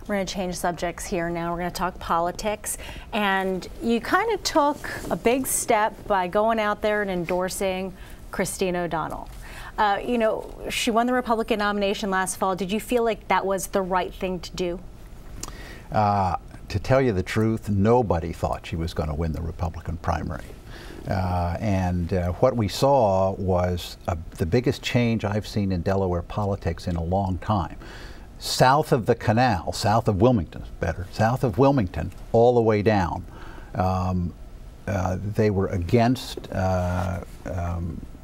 We're going to change subjects here now. We're going to talk politics. And you kind of took a big step by going out there and endorsing Christine O'Donnell. You know, she won the Republican nomination last fall. Did you feel like that was the right thing to do? To tell you the truth, nobody thought she was going to win the Republican primary. What we saw was the biggest change I've seen in Delaware politics in a long time. South of the canal, south of Wilmington, south of Wilmington, all the way down, they were against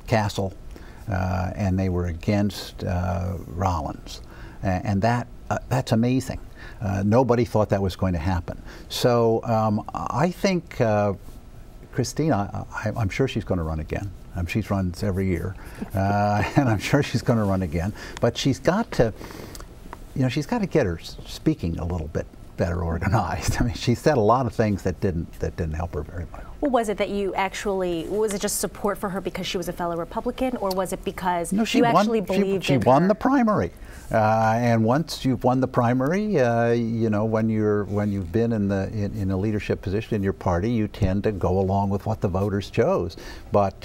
Castle, and they were against Rollins, and that's amazing. Nobody thought that was going to happen. So I think Christina, I'm sure she's going to run again. She runs every year, and I'm sure she's going to run again. But she's got to, you know, she's got to get her speaking a little bit better organized. I mean, she said a lot of things that didn't help her very much. Well, was it that you actually, was it just support for her because she was a fellow Republican, or was it because you actually believed in her? She won the primary. And once you've won the primary, you know, when you've been in a leadership position in your party, you tend to go along with what the voters chose. But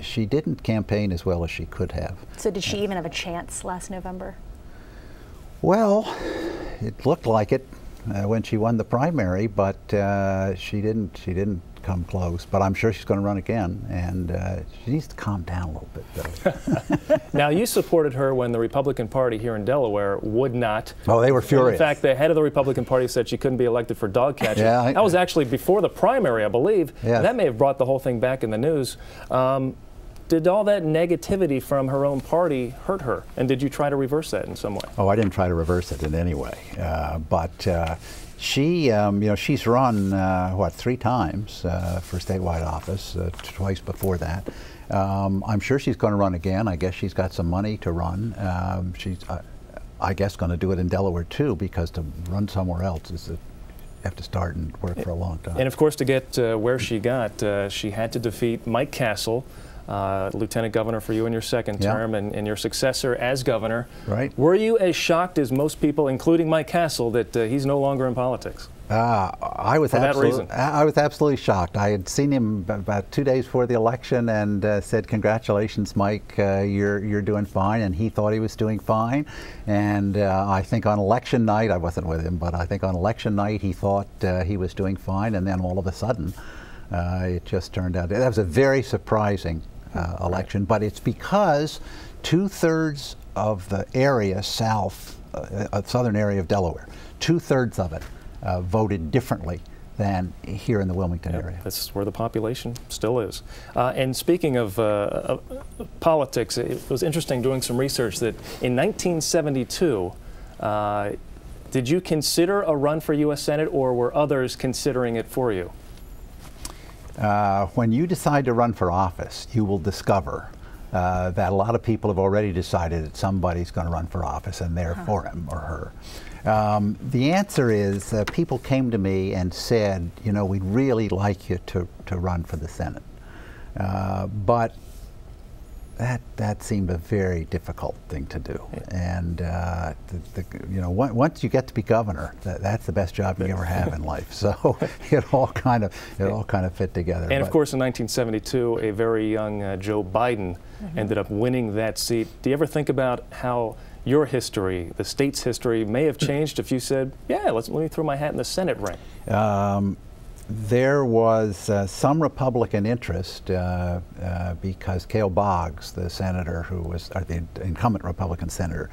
she didn't campaign as well as she could have. So did she even have a chance last November? Well, it looked like it when she won the primary, but she didn't come close. But I'm sure she's going to run again, and she needs to calm down a little bit, though. Now, you supported her when the Republican Party here in Delaware would not. Oh, they were furious. In fact, the head of the Republican Party said she couldn't be elected for dog catching. Yeah, that was actually before the primary, I believe. Yeah. That may have brought the whole thing back in the news. Did all that negativity from her own party hurt her? And did you try to reverse that in some way? Oh, I didn't try to reverse it in any way. She, you know, she's run, what, 3 times for statewide office, twice before that. I'm sure she's going to run again. I guess she's got some money to run. She's, I guess, going to do it in Delaware, too, because to run somewhere else is you have to start and work for a long time. And, of course, to get where she got, she had to defeat Mike Castle, Lieutenant Governor for you in your second term, and your successor as governor. Right. Were you as shocked as most people, including Mike Castle, that he's no longer in politics? I was absolutely shocked. I had seen him about 2 days before the election and said, "Congratulations, Mike, you're doing fine," and he thought he was doing fine. And I think on election night, I wasn't with him, but I think on election night he thought he was doing fine, and then all of a sudden it just turned out. That was a very surprising election, but it's because 2/3 of the area south, southern area of Delaware, 2/3 of it voted differently than here in the Wilmington area. That's where the population still is. And speaking of politics, it was interesting doing some research that in 1972, did you consider a run for U.S. Senate, or were others considering it for you? When you decide to run for office, you will discover that a lot of people have already decided that somebody's going to run for office, and they're for him or her. The answer is people came to me and said, you know, we'd really like you to run for the Senate. But that seemed a very difficult thing to do. And you know, once you get to be governor, that's the best job you ever have in life. So it all kind of fit together. And of course, in 1972, a very young Joe Biden ended up winning that seat. Do you ever think about how your history, the state's history, may have changed if you said, "Yeah, let me throw my hat in the Senate ring"? There was some Republican interest because Cale Boggs, the senator who was the incumbent Republican senator,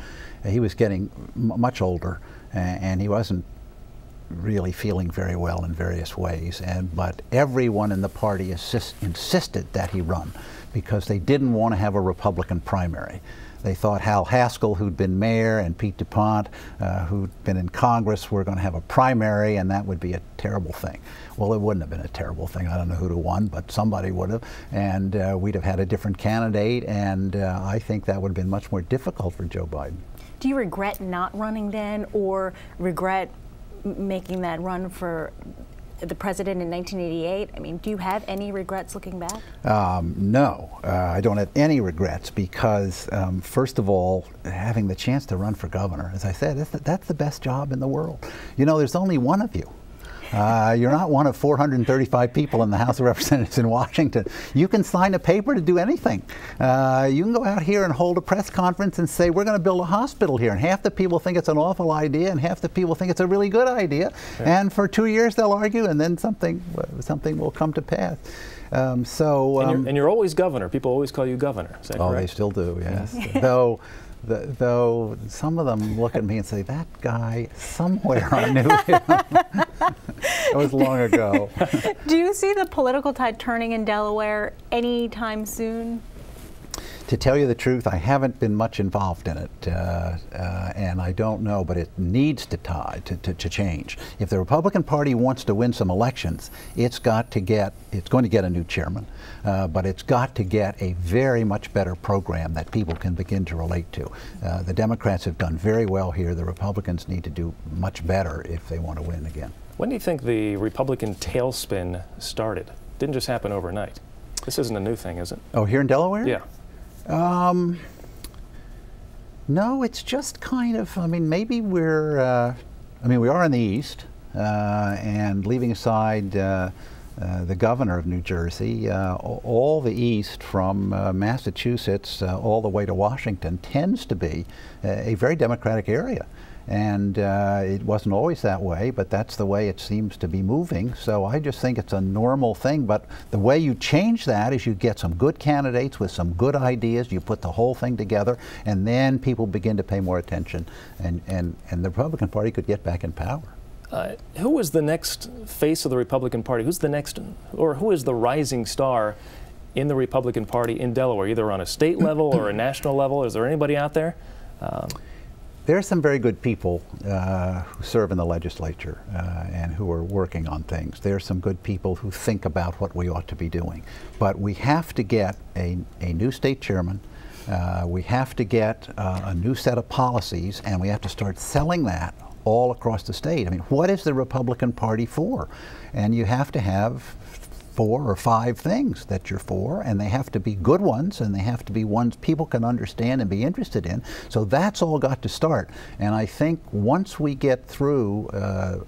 he was getting much older, and he wasn't really feeling very well in various ways. But everyone in the party insisted that he run because they didn't want to have a Republican primary. They thought Hal Haskell, who'd been mayor, and Pete DuPont, who'd been in Congress, were going to have a primary, and that would be a terrible thing. Well, it wouldn't have been a terrible thing. I don't know who'd have won, but somebody would have, and we'd have had a different candidate, and I think that would have been much more difficult for Joe Biden. Do you regret not running then, or regret making that run for the president in 1988. I mean, do you have any regrets looking back? No, I don't have any regrets because, first of all, having the chance to run for governor, as I said, that's the best job in the world. You know, there's only one of you. You're not one of 435 people in the House of Representatives in Washington. You can sign a paper to do anything. You can go out here and hold a press conference and say, we're going to build a hospital here. And half the people think it's an awful idea, and half the people think it's a really good idea. Yeah. And for 2 years they'll argue, and then something will come to pass. And you're always governor. People always call you governor. Is that correct? Oh, they still do, yes. Though some of them look at me and say, that guy, somewhere I knew him. That was long ago. Do you see the political tide turning in Delaware anytime soon? To tell you the truth, I haven't been much involved in it, and I don't know, but it needs to change. If the Republican Party wants to win some elections, it's going to get a new chairman, but it's got to get a very much better program that people can begin to relate to. The Democrats have done very well here. The Republicans need to do much better if they want to win again. When do you think the Republican tailspin started? Didn't just happen overnight. This isn't a new thing, is it? Oh, here in Delaware? Yeah. No, it's just kind of, I mean, maybe we are in the East, and leaving aside the governor of New Jersey, all the East from Massachusetts all the way to Washington tends to be a very Democratic area. And it wasn't always that way, but that's the way it seems to be moving. So I just think it's a normal thing. But the way you change that is you get some good candidates with some good ideas, you put the whole thing together, and then people begin to pay more attention, and the Republican Party could get back in power. Who is the next face of the Republican Party? Who's the next, or who is the rising star in the Republican Party in Delaware, either on a state level or a national level? Is there anybody out there? There are some very good people who serve in the legislature and who are working on things. There are some good people who think about what we ought to be doing. But we have to get a new state chairman. We have to get a new set of policies, and we have to start selling that all across the state. I mean, what is the Republican Party for? And you have to have 4 or 5 things that you're for, and they have to be good ones, and they have to be ones people can understand and be interested in. So that's all got to start. And I think once we get through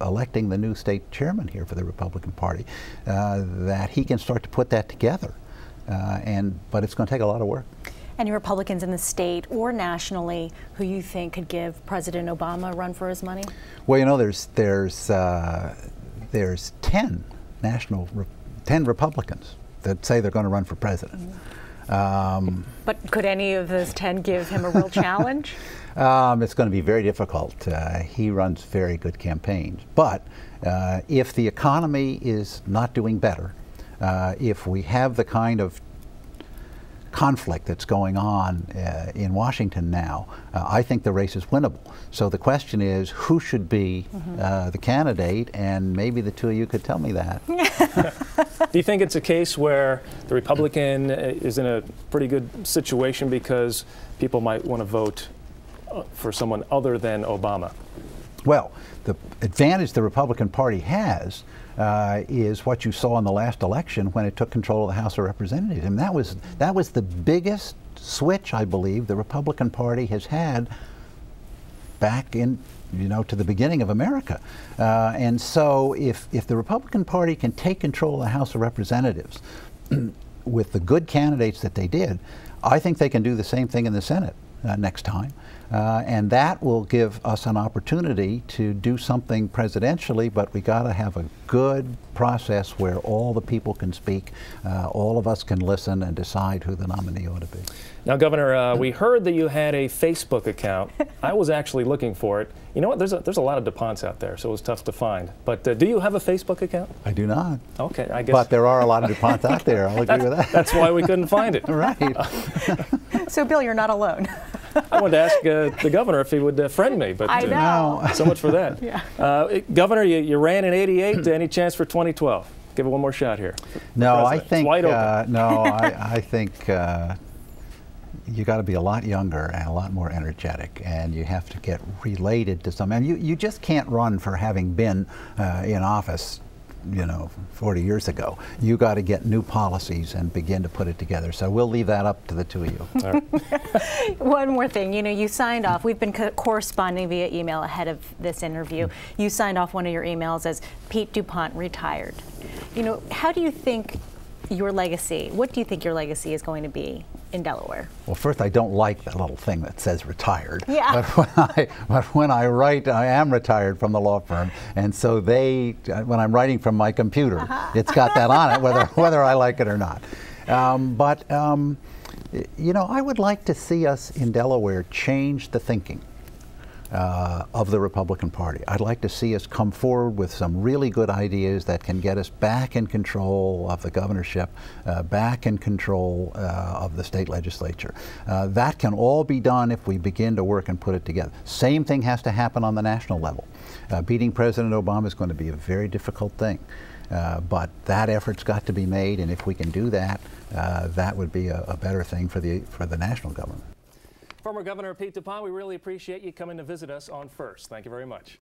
electing the new state chairman here for the Republican Party, that he can start to put that together. But it's going to take a lot of work. Any Republicans in the state or nationally who you think could give President Obama a run for his money? Well, you know, there's 10 Republicans that say they're going to run for president. But could any of those 10 give him a real challenge? It's going to be very difficult. He runs very good campaigns. But if the economy is not doing better, if we have the kind of conflict that's going on in Washington now, I think the race is winnable. So the question is, who should be the candidate? And maybe the two of you could tell me that. Do you think it's a case where the Republican is in a pretty good situation because people might want to vote for someone other than Obama? Well, the advantage the Republican Party has is what you saw in the last election when it took control of the House of Representatives. And that was the biggest switch, I believe, the Republican Party has had back in, to the beginning of America. And so if the Republican Party can take control of the House of Representatives with the good candidates that they did, I think they can do the same thing in the Senate next time. And that will give us an opportunity to do something presidentially, but we got to have a good process where all the people can speak, all of us can listen and decide who the nominee ought to be. Now, Governor, we heard that you had a Facebook account. I was actually looking for it. You know what? There's a lot of DuPonts out there, so it was tough to find. But do you have a Facebook account? I do not. Okay, I guess. But there are a lot of DuPonts out there. I'll agree with that. That's why we couldn't find it. Right. So, Bill, you're not alone. I wanted to ask the governor if he would friend me, but I know. So much for that. Yeah. Governor, you ran in '88. Any chance for 2012? Give it one more shot here. No, I think. It's wide open. No, I think you got to be a lot younger and a lot more energetic, and you have to get related to some. And you just can't run for having been in office 40 years ago. You got to get new policies and begin to put it together. So we'll leave that up to the two of you. All right. One more thing, you signed off. We've been corresponding via email ahead of this interview. You signed off one of your emails as Pete DuPont retired. How do you think your legacy, what do you think your legacy is going to be in Delaware? Well, first, I don't like that little thing that says retired. Yeah. But when I write, I am retired from the law firm, and so when I'm writing from my computer, it's got that on it, whether I like it or not. I would like to see us in Delaware change the thinking of the Republican Party. I'd like to see us come forward with some really good ideas that can get us back in control of the governorship, back in control of the state legislature. That can all be done if we begin to work and put it together. Same thing has to happen on the national level. Beating President Obama is going to be a very difficult thing. But that effort's got to be made, and if we can do that, that would be a better thing for the national government. Former Governor Pete DuPont, we really appreciate you coming to visit us on First. Thank you very much.